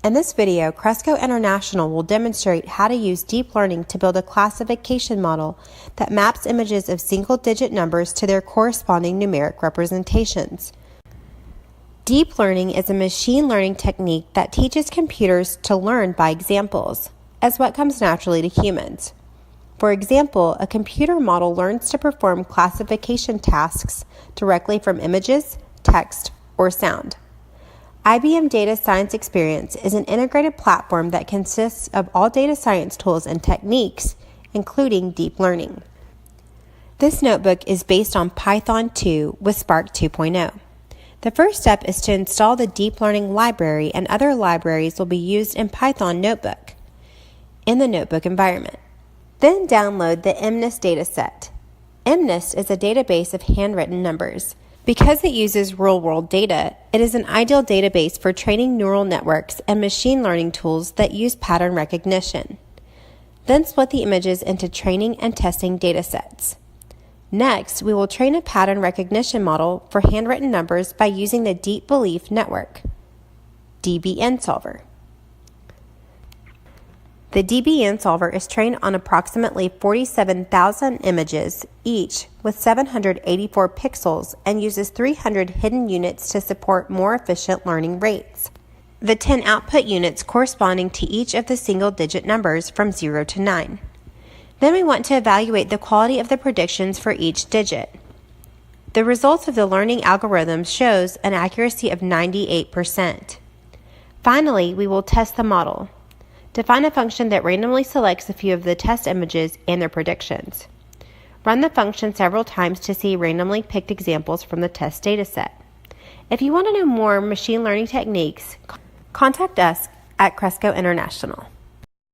In this video, Cresco International will demonstrate how to use deep learning to build a classification model that maps images of single-digit numbers to their corresponding numeric representations. Deep learning is a machine learning technique that teaches computers to learn by examples, as what comes naturally to humans. For example, a computer model learns to perform classification tasks directly from images, text, or sound. IBM Data Science Experience is an integrated platform that consists of all data science tools and techniques, including deep learning. This notebook is based on Python 2 with Spark 2.0. The first step is to install the deep learning library, and other libraries will be used in Python Notebook in the notebook environment. Then download the MNIST dataset. MNIST is a database of handwritten numbers. Because it uses real-world data, it is an ideal database for training neural networks and machine learning tools that use pattern recognition. Then split the images into training and testing datasets. Next, we will train a pattern recognition model for handwritten numbers by using the Deep Belief Network, DBN solver. The DBN solver is trained on approximately 47,000 images each with 784 pixels and uses 300 hidden units to support more efficient learning rates. The 10 output units corresponding to each of the single-digit numbers from 0 to 9. Then we want to evaluate the quality of the predictions for each digit. The results of the learning algorithm shows an accuracy of 98%. Finally, we will test the model. Define a function that randomly selects a few of the test images and their predictions. Run the function several times to see randomly picked examples from the test dataset. If you want to know more machine learning techniques, contact us at Cresco International.